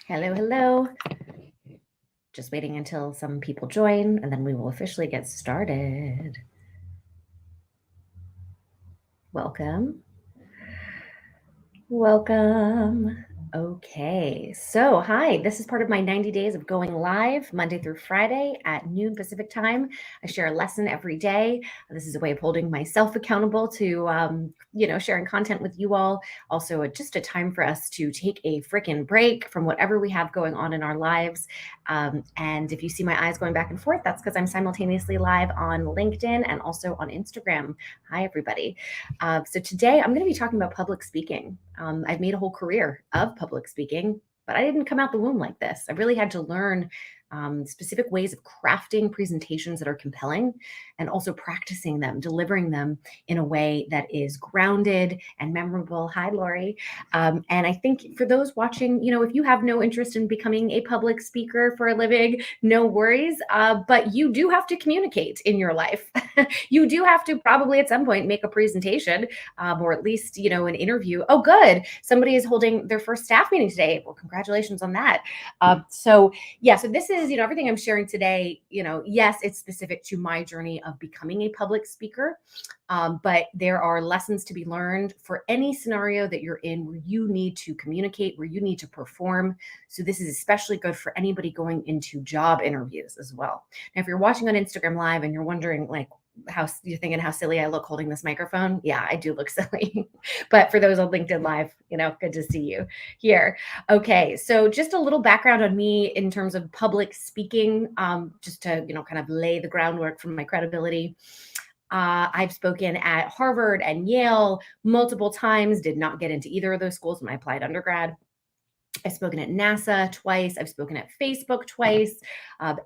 Hello, hello. Just waiting until some people join and then we will officially get started. Welcome. Welcome. Okay, so hi, this is part of my 90 days of going live Monday through Friday at noon Pacific time. I share a lesson every day. This is a way of holding myself accountable to, sharing content with you all. Also, just a time for us to take a freaking break from whatever we have going on in our lives. And if you see my eyes going back and forth, that's because I'm simultaneously live on LinkedIn and also on Instagram. Hi, everybody. So today I'm going to be talking about public speaking. I've made a whole career of public speaking, but I didn't come out the womb like this. I really had to learn specific ways of crafting presentations that are compelling and also practicing them, delivering them in a way that is grounded and memorable. Hi, Lori. And I think for those watching, if you have no interest in becoming a public speaker for a living, no worries. But you do have to communicate in your life. You do have to probably at some point make a presentation or at least, an interview. Oh, good. Somebody is holding their first staff meeting today. Well, congratulations on that. So this is, everything I'm sharing today, yes, it's specific to my journey of becoming a public speaker. But there are lessons to be learned for any scenario that you're in where you need to communicate, where you need to perform. So this is especially good for anybody going into job interviews as well. Now, if you're watching on Instagram Live and you're wondering, how you're thinking how silly I look holding this microphone. Yeah, I do look silly. But for those on LinkedIn Live, good to see you here. Okay, so just a little background on me in terms of public speaking, just to, kind of lay the groundwork for my credibility. I've spoken at Harvard and Yale multiple times, did not get into either of those schools when I applied undergrad. I've spoken at NASA twice. I've spoken at Facebook twice.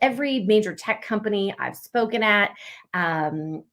Every major tech company I've spoken at. You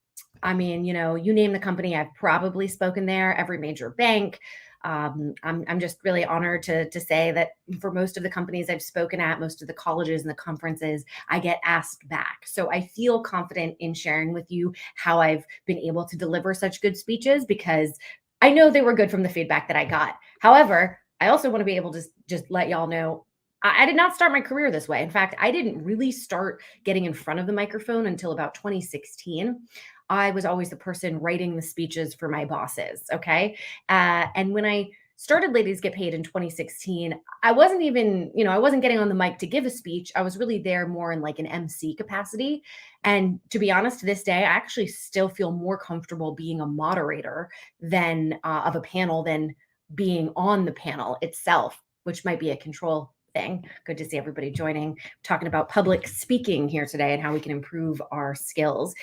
name the company, I've probably spoken there. Every major bank. I'm just really honored to say that for most of the companies I've spoken at, most of the colleges and the conferences, I get asked back. So I feel confident in sharing with you how I've been able to deliver such good speeches because I know they were good from the feedback that I got. However, I also want to be able to just let y'all know I did not start my career this way. In fact, I didn't really start getting in front of the microphone until about 2016. I was always the person writing the speeches for my bosses. Okay. And when I started Ladies Get Paid in 2016, I wasn't even, I wasn't getting on the mic to give a speech. I was really there more in like an MC capacity. And to be honest, to this day, I actually still feel more comfortable being a moderator than of a panel than being on the panel itself, which might be a control thing. Good to see everybody joining. Talking about public speaking here today and how we can improve our skills.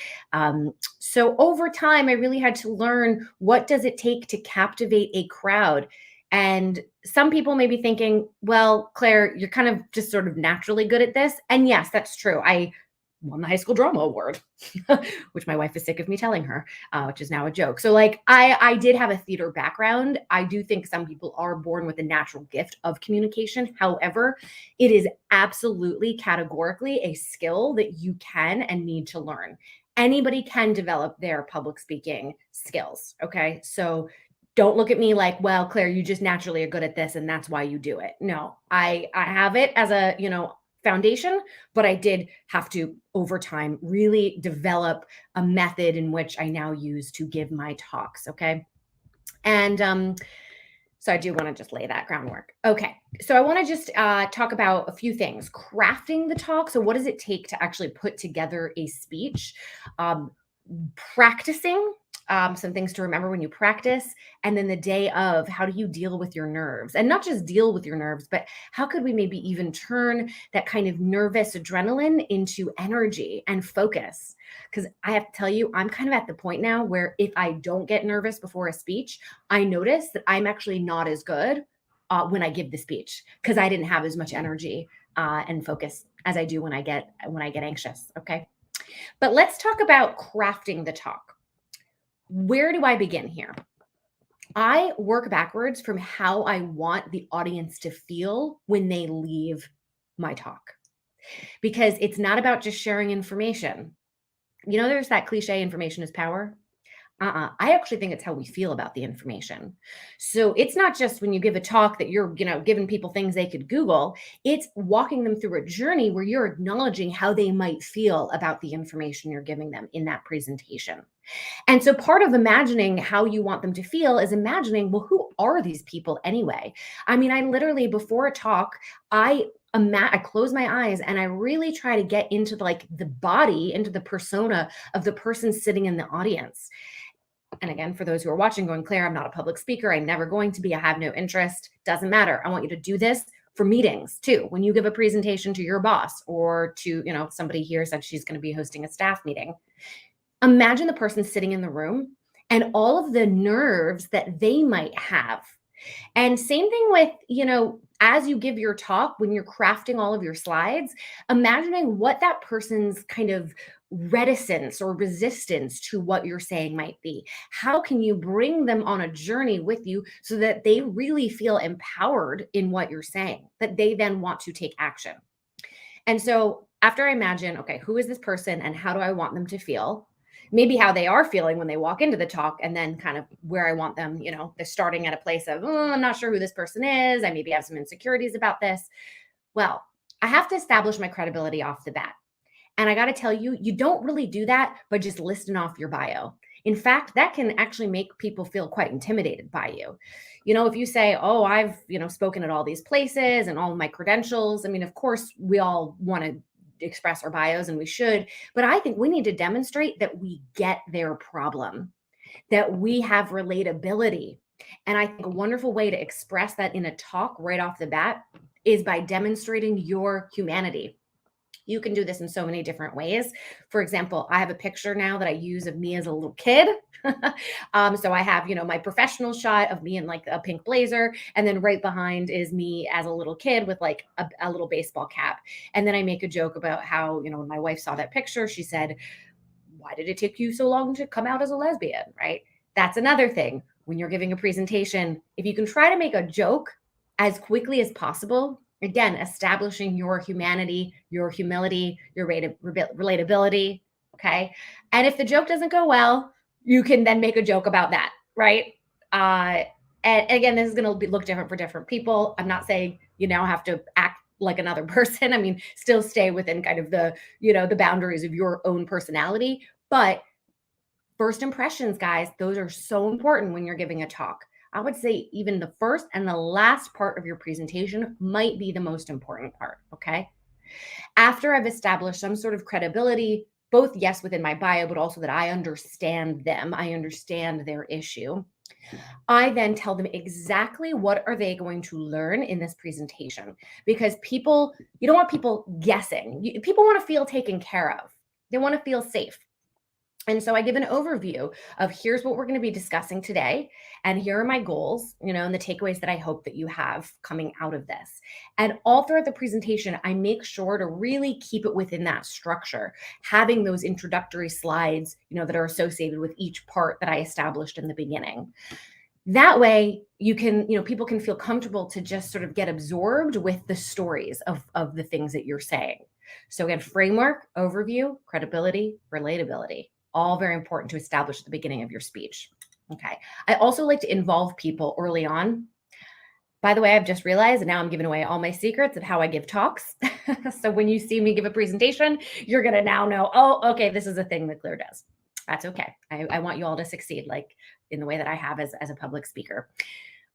So over time, I really had to learn, what does it take to captivate a crowd? And some people may be thinking, well, Claire, you're kind of just sort of naturally good at this. And yes, that's true. I won the high school drama award, which my wife is sick of me telling her, which is now a joke. So I did have a theater background. I do think some people are born with a natural gift of communication. However, it is absolutely categorically a skill that you can and need to learn. Anybody can develop their public speaking skills. Okay. So don't look at me like, well, Claire, you just naturally are good at this and that's why you do it. No, I have it as a, foundation, but I did have to, over time, really develop a method in which I now use to give my talks. Okay. And so I do want to just lay that groundwork. Okay. So I want to just talk about a few things. Crafting the talk. So what does it take to actually put together a speech? Practicing. Some things to remember when you practice, and then the day of, how do you deal with your nerves? And not just deal with your nerves, but how could we maybe even turn that kind of nervous adrenaline into energy and focus? Because I have to tell you, I'm kind of at the point now where if I don't get nervous before a speech, I notice that I'm actually not as good when I give the speech because I didn't have as much energy and focus as I do when I get anxious. Okay, but let's talk about crafting the talk. Where do I begin here? I work backwards from how I want the audience to feel when they leave my talk, because it's not about just sharing information. There's that cliche, information is power. I actually think it's how we feel about the information. So it's not just when you give a talk that you're, giving people things they could Google. It's walking them through a journey where you're acknowledging how they might feel about the information you're giving them in that presentation. And so part of imagining how you want them to feel is imagining, well, who are these people anyway? I mean, I literally before a talk, I close my eyes and I really try to get into like the body, into the persona of the person sitting in the audience. And again, for those who are watching, going, Claire, I'm not a public speaker. I'm never going to be. I have no interest. Doesn't matter. I want you to do this for meetings too. When you give a presentation to your boss or to, somebody here said she's going to be hosting a staff meeting. Imagine the person sitting in the room and all of the nerves that they might have. And same thing with, as you give your talk, when you're crafting all of your slides, imagining what that person's kind of reticence or resistance to what you're saying might be. How can you bring them on a journey with you so that they really feel empowered in what you're saying, that they then want to take action? And so after I imagine, okay, who is this person and how do I want them to feel? Maybe how they are feeling when they walk into the talk, and then kind of where I want them, they're starting at a place of, oh, I'm not sure who this person is. I maybe have some insecurities about this. Well, I have to establish my credibility off the bat. And I got to tell you, you don't really do that by just listing off your bio. In fact, that can actually make people feel quite intimidated by you. If you say, oh, I've, spoken at all these places and all of my credentials, I mean, of course, we all want to express our bios and we should, but I think we need to demonstrate that we get their problem, that we have relatability. And I think a wonderful way to express that in a talk right off the bat is by demonstrating your humanity. You can do this in so many different ways. For example, I have a picture now that I use of me as a little kid. So I have, my professional shot of me in like a pink blazer. And then right behind is me as a little kid with like a little baseball cap. And then I make a joke about how, when my wife saw that picture, she said, why did it take you so long to come out as a lesbian? Right? That's another thing. When you're giving a presentation, if you can try to make a joke as quickly as possible, again, establishing your humanity, your humility, your relatability. Okay. And if the joke doesn't go well, you can then make a joke about that. Right. And again, this is going to look different for different people. I'm not saying you now have to act like another person. I mean, still stay within kind of the boundaries of your own personality. But first impressions, guys, those are so important when you're giving a talk. I would say even the first and the last part of your presentation might be the most important part, okay? After I've established some sort of credibility, both, yes, within my bio, but also that I understand them, I understand their issue, I then tell them exactly what are they going to learn in this presentation. Because you don't want people guessing. People want to feel taken care of. They want to feel safe. And so I give an overview of here's what we're going to be discussing today. And here are my goals, and the takeaways that I hope that you have coming out of this. And all throughout the presentation, I make sure to really keep it within that structure, having those introductory slides, that are associated with each part that I established in the beginning. That way you can, people can feel comfortable to just sort of get absorbed with the stories of the things that you're saying. So again, framework, overview, credibility, relatability. All very important to establish at the beginning of your speech. Okay. I also like to involve people early on. By the way, I've just realized now I'm giving away all my secrets of how I give talks. So when you see me give a presentation, you're going to now know, oh, okay, this is a thing that Claire does. That's okay. I want you all to succeed like in the way that I have as a public speaker.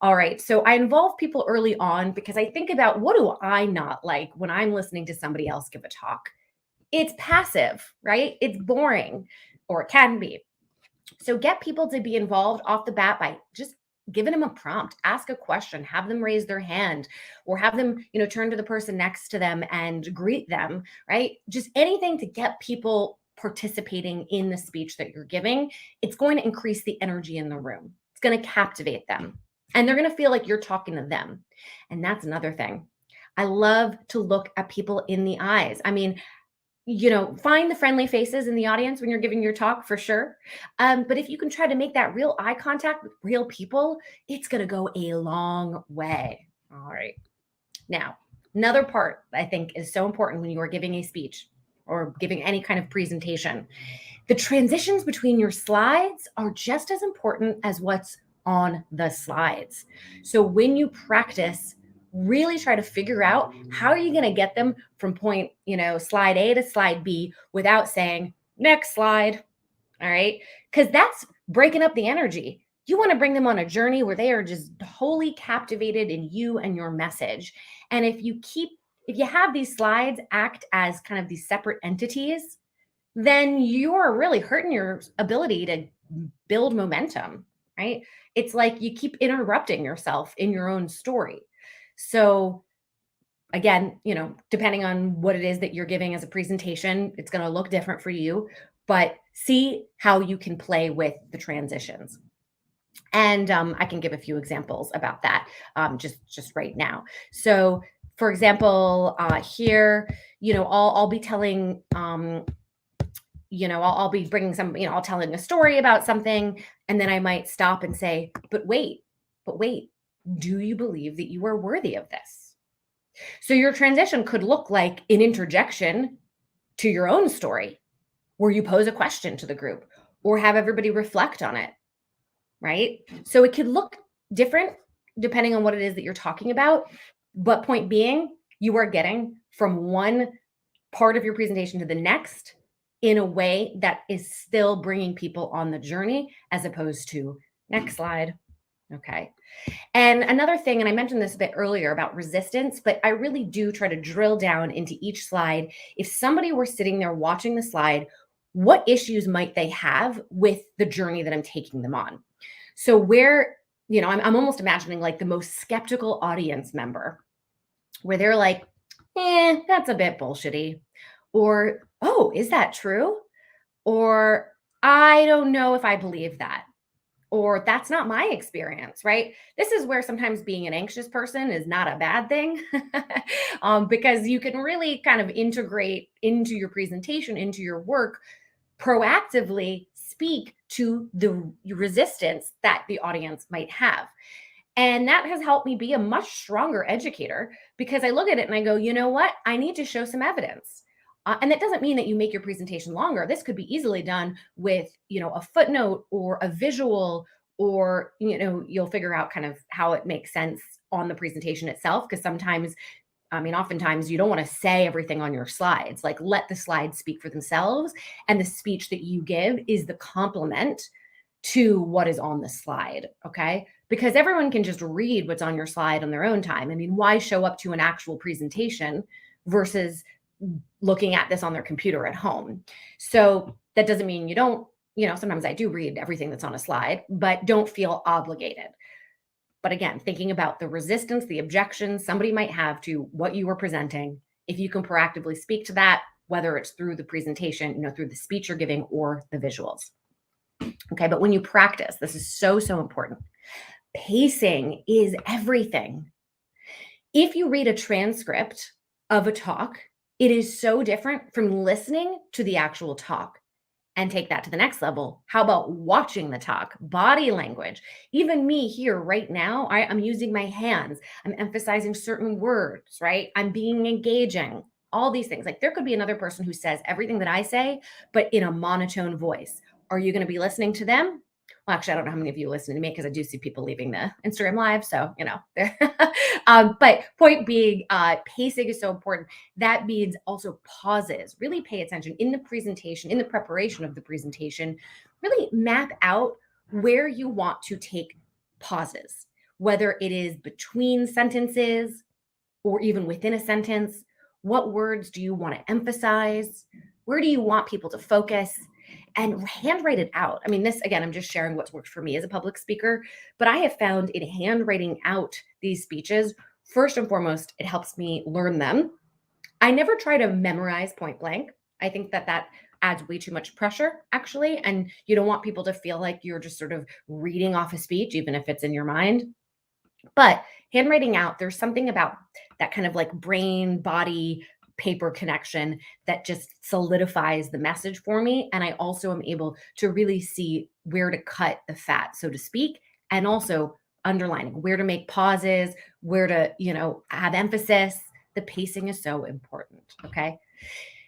All right. So I involve people early on because I think about what do I not like when I'm listening to somebody else give a talk? It's passive, right? It's boring, or it can be. So get people to be involved off the bat by just giving them a prompt, ask a question, have them raise their hand, or have them, turn to the person next to them and greet them, right? Just anything to get people participating in the speech that you're giving. It's going to increase the energy in the room. It's going to captivate them, and they're going to feel like you're talking to them. And that's another thing. I love to look at people in the eyes. I mean, find the friendly faces in the audience when you're giving your talk for sure. But if you can try to make that real eye contact with real people, it's going to go a long way. All right. Now, another part I think is so important when you are giving a speech or giving any kind of presentation. The transitions between your slides are just as important as what's on the slides. So when you practice, really try to figure out how are you going to get them from point, slide A to slide B without saying, next slide. All right. Because that's breaking up the energy. You want to bring them on a journey where they are just wholly captivated in you and your message. And if you have these slides act as kind of these separate entities, then you're really hurting your ability to build momentum, right? It's like you keep interrupting yourself in your own story. So again, depending on what it is that you're giving as a presentation, it's going to look different for you, but see how you can play with the transitions. And I can give a few examples about that just right now. So, for example, here, I'll be telling, I'll be bringing some, I'll telling a story about something, and then I might stop and say, but wait, do you believe that you are worthy of this? So your transition could look like an interjection to your own story where you pose a question to the group or have everybody reflect on it, right? So it could look different depending on what it is that you're talking about. But point being, you are getting from one part of your presentation to the next in a way that is still bringing people on the journey as opposed to next slide. Okay. And another thing, and I mentioned this a bit earlier about resistance, but I really do try to drill down into each slide. If somebody were sitting there watching the slide, what issues might they have with the journey that I'm taking them on? So where, I'm almost imagining like the most skeptical audience member where they're like, that's a bit bullshitty. Or, oh, is that true? Or, I don't know if I believe that. Or that's not my experience, right? This is where sometimes being an anxious person is not a bad thing because you can really kind of integrate into your presentation, into your work, proactively speak to the resistance that the audience might have. And that has helped me be a much stronger educator because I look at it and I go, you know what? I need to show some evidence. And that doesn't mean that you make your presentation longer. This could be easily done with, a footnote or a visual, or, you'll figure out kind of how it makes sense on the presentation itself. Because oftentimes you don't want to say everything on your slides. Like let the slides speak for themselves. And the speech that you give is the complement to what is on the slide. Okay. Because everyone can just read what's on your slide on their own time. Why show up to an actual presentation versus looking at this on their computer at home? So that doesn't mean you don't, sometimes I do read everything that's on a slide, but don't feel obligated. But again, thinking about the resistance, the objections somebody might have to what you were presenting, if you can proactively speak to that, whether it's through the presentation, through the speech you're giving or the visuals. Okay, but when you practice, this is so, so important. Pacing is everything. If you read a transcript of a talk, it is so different from listening to the actual talk. And take that to the next level. How about watching the talk, body language? Even me here right now, I'm using my hands. I'm emphasizing certain words, right? I'm being engaging, all these things. Like there could be another person who says everything that I say, but in a monotone voice. Are you going to be listening to them? Well, actually, I don't know how many of you listen to me because I do see people leaving the Instagram live. So, but point being, pacing is so important. That means also pauses. Really pay attention in the presentation, in the preparation of the presentation. Really map out where you want to take pauses, whether it is between sentences or even within a sentence. What words do you want to emphasize? Where do you want people to focus? And handwrite it out. This, again, I'm just sharing what's worked for me as a public speaker, but I have found in handwriting out these speeches, first and foremost, it helps me learn them. I never try to memorize point blank. I think that adds way too much pressure, actually. And you don't want people to feel like you're just sort of reading off a speech, even if it's in your mind. But handwriting out, there's something about that kind of like brain, body, paper connection that just solidifies the message for me. And I also am able to really see where to cut the fat, so to speak, and also underlining where to make pauses, where to, have emphasis. The pacing is so important. Okay.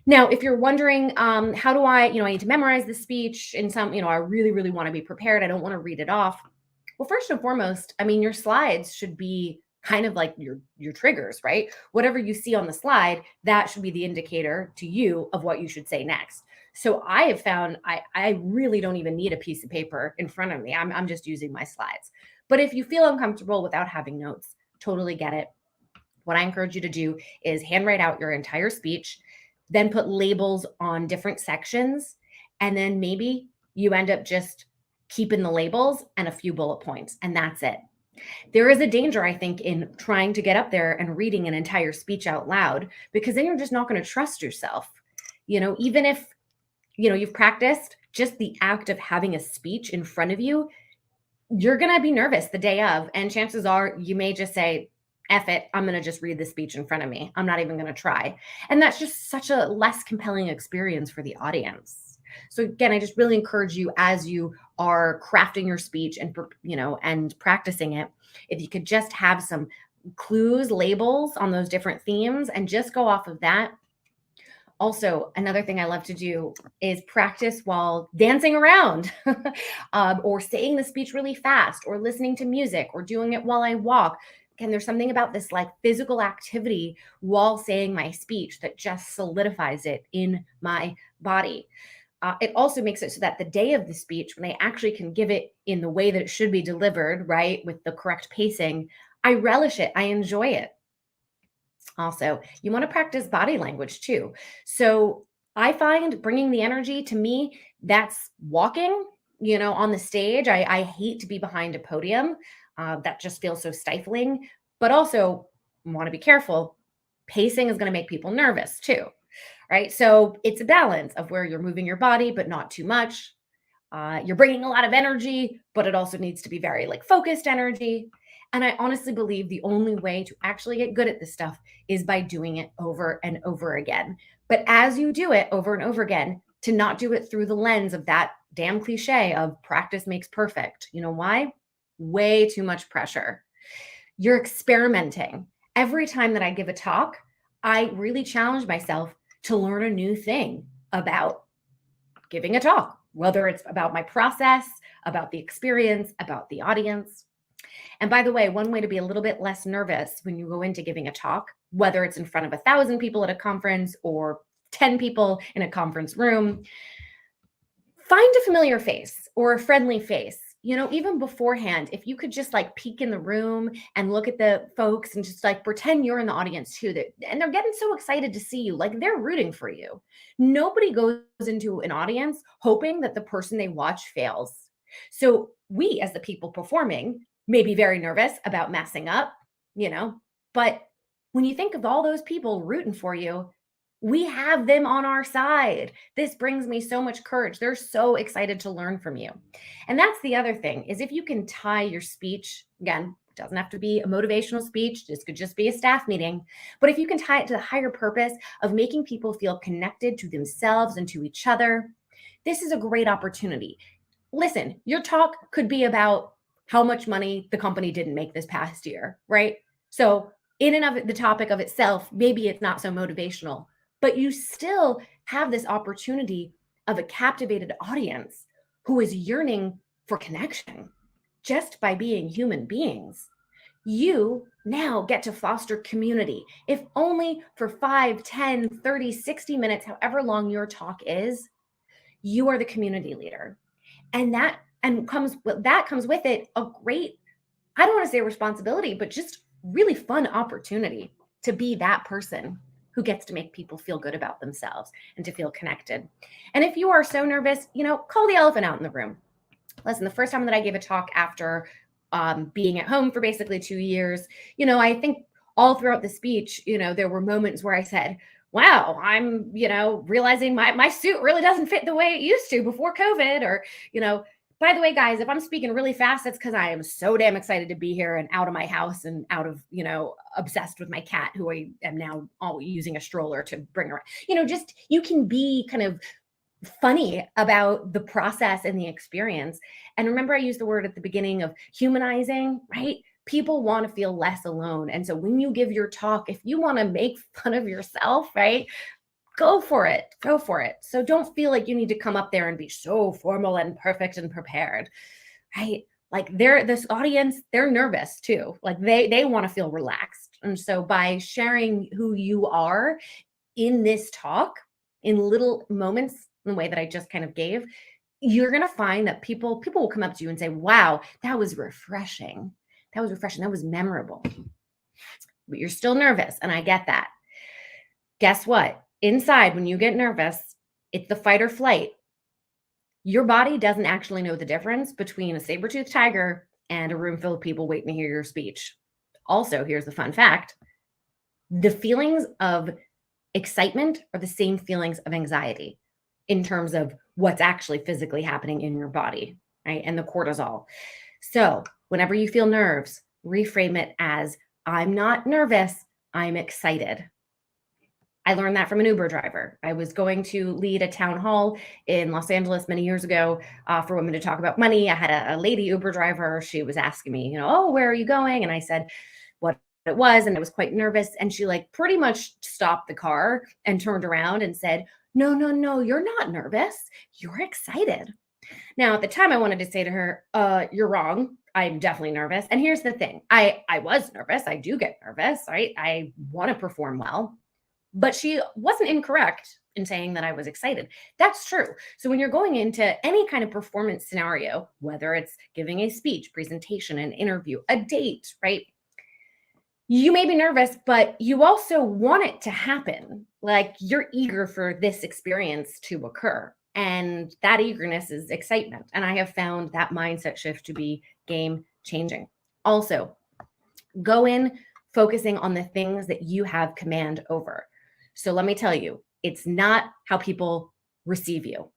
Now, if you're wondering, how do I need to memorize the speech in I really, really want to be prepared. I don't want to read it off. Well, first and foremost, I mean, your slides should be kind of like your triggers, right? Whatever you see on the slide, that should be the indicator to you of what you should say next. So I have found I really don't even need a piece of paper in front of me. I'm just using my slides. But if you feel uncomfortable without having notes, totally get it. What I encourage you to do is handwrite out your entire speech, then put labels on different sections, and then maybe you end up just keeping the labels and a few bullet points, and that's it. There is a danger, I think, in trying to get up there and reading an entire speech out loud because then you're just not going to trust yourself. Even if you've practiced, just the act of having a speech in front of you, you're going to be nervous the day of. And chances are you may just say, F it, I'm going to just read the speech in front of me. I'm not even going to try. And that's just such a less compelling experience for the audience. So again, I just really encourage you as you are crafting your speech and practicing it, if you could just have some clues, labels on those different themes and just go off of that. Also, another thing I love to do is practice while dancing around or saying the speech really fast or listening to music or doing it while I walk. Again, there's something about this like physical activity while saying my speech that just solidifies it in my body. It also makes it so that the day of the speech, when I actually can give it in the way that it should be delivered, right, with the correct pacing, I relish it. I enjoy it. Also, you want to practice body language too. So I find bringing the energy to me, that's walking on the stage. I hate to be behind a podium. That just feels so stifling. But also, want to be careful. Pacing is going to make people nervous too, right? So it's a balance of where you're moving your body, but not too much. You're bringing a lot of energy, but it also needs to be very like focused energy. And I honestly believe the only way to actually get good at this stuff is by doing it over and over again. But as you do it over and over again, to not do it through the lens of that damn cliche of practice makes perfect. You know why? Way too much pressure. You're experimenting. Every time that I give a talk, I really challenge myself to learn a new thing about giving a talk, whether it's about my process, about the experience, about the audience. And by the way, one way to be a little bit less nervous when you go into giving a talk, whether it's in front of 1,000 people at a conference or 10 people in a conference room, find a familiar face or a friendly face. Even beforehand, if you could just like peek in the room and look at the folks and just like pretend you're in the audience too, and they're getting so excited to see you, like they're rooting for you. Nobody goes into an audience hoping that the person they watch fails. So we, as the people performing, may be very nervous about messing up, but when you think of all those people rooting for you, we have them on our side. This brings me so much courage. They're so excited to learn from you. And that's the other thing is if you can tie your speech, again, it doesn't have to be a motivational speech, this could just be a staff meeting, but if you can tie it to the higher purpose of making people feel connected to themselves and to each other, this is a great opportunity. Listen, your talk could be about how much money the company didn't make this past year, right? So in and of it, the topic of itself, maybe it's not so motivational, but you still have this opportunity of a captivated audience who is yearning for connection just by being human beings. You now get to foster community, if only for 5, 10, 30, 60 minutes, however long your talk is. You are the community leader. And that comes with it a great, I don't want to say responsibility, but just really fun opportunity to be that person who gets to make people feel good about themselves and to feel connected. And if you are so nervous, call the elephant out in the room. Listen, the first time that I gave a talk after being at home for basically 2 years, I think all throughout the speech, there were moments where I said, wow, I'm realizing my suit really doesn't fit the way it used to before COVID, or, by the way, guys, if I'm speaking really fast, it's because I am so damn excited to be here and out of my house and out of, obsessed with my cat, who I am now all using a stroller to bring around. Just you can be kind of funny about the process and the experience. And remember, I used the word at the beginning of humanizing, right? People want to feel less alone. And so when you give your talk, if you want to make fun of yourself, right? go for it. Go for it. So don't feel like you need to come up there and be so formal and perfect and prepared, right? Like this audience, they're nervous too. Like they want to feel relaxed. And so by sharing who you are in this talk, in little moments, in the way that I just kind of gave, you're going to find that people will come up to you and say, wow, that was refreshing. That was refreshing. That was memorable. But you're still nervous. And I get that. Guess what? Inside, when you get nervous, it's the fight or flight. Your body doesn't actually know the difference between a saber-toothed tiger and a room full of people waiting to hear your speech. Also, here's the fun fact. The feelings of excitement are the same feelings of anxiety in terms of what's actually physically happening in your body, right? And the cortisol. So whenever you feel nerves, reframe it as, I'm not nervous, I'm excited. I learned that from an Uber driver. I was going to lead a town hall in Los Angeles many years ago for women to talk about money. I had a lady Uber driver. She was asking me, oh, where are you going? And I said what it was, and I was quite nervous. And she like pretty much stopped the car and turned around and said, no, you're not nervous. You're excited. Now, at the time, I wanted to say to her, you're wrong. I'm definitely nervous. And here's the thing. I was nervous. I do get nervous, right? I want to perform well. But she wasn't incorrect in saying that I was excited. That's true. So when you're going into any kind of performance scenario, whether it's giving a speech, presentation, an interview, a date, right? You may be nervous, but you also want it to happen. Like you're eager for this experience to occur. And that eagerness is excitement. And I have found that mindset shift to be game changing. Also, go in focusing on the things that you have command over. So let me tell you, it's not how people receive you.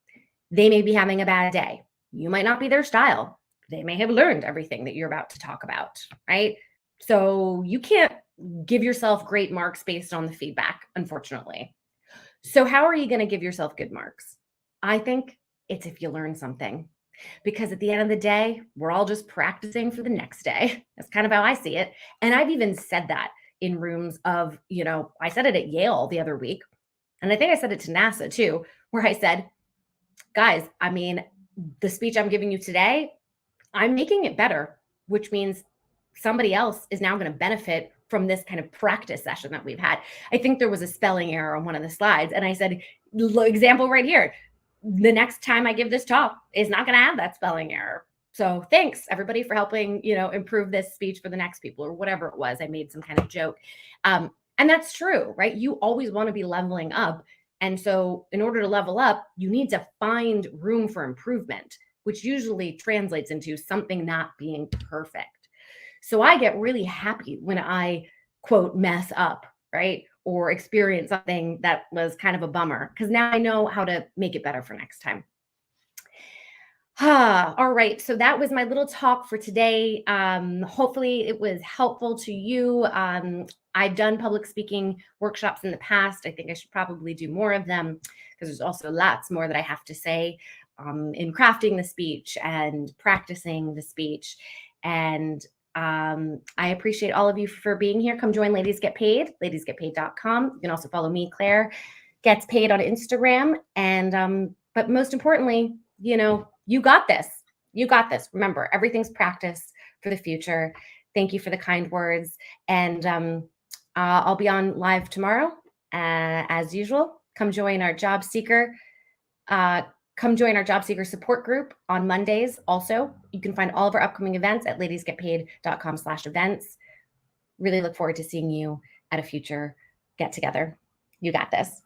They may be having a bad day. You might not be their style. They may have learned everything that you're about to talk about, right? So you can't give yourself great marks based on the feedback, unfortunately. So how are you going to give yourself good marks? I think it's if you learn something. Because at the end of the day, we're all just practicing for the next day. That's kind of how I see it. And I've even said that in rooms of, I said it at Yale the other week. And I think I said it to NASA too, where I said, guys, I mean, the speech I'm giving you today, I'm making it better, which means somebody else is now going to benefit from this kind of practice session that we've had. I think there was a spelling error on one of the slides. And I said, example right here, the next time I give this talk is not going to have that spelling error. So thanks everybody for helping, improve this speech for the next people or whatever it was. I made some kind of joke. And that's true, right? You always want to be leveling up. And so in order to level up, you need to find room for improvement, which usually translates into something not being perfect. So I get really happy when I, quote, mess up, right? Or experience something that was kind of a bummer, because now I know how to make it better for next time. All right. So that was my little talk for today. Hopefully it was helpful to you. I've done public speaking workshops in the past. I think I should probably do more of them because there's also lots more that I have to say in crafting the speech and practicing the speech. And I appreciate all of you for being here. Come join Ladies Get Paid, ladiesgetpaid.com. You can also follow me, Claire Gets Paid on Instagram. And but most importantly, you got this. You got this. Remember, everything's practice for the future. Thank you for the kind words. And I'll be on live tomorrow as usual. Come join our job seeker. Come join our job seeker support group on Mondays. Also, you can find all of our upcoming events at ladiesgetpaid.com/events. Really look forward to seeing you at a future get together. You got this.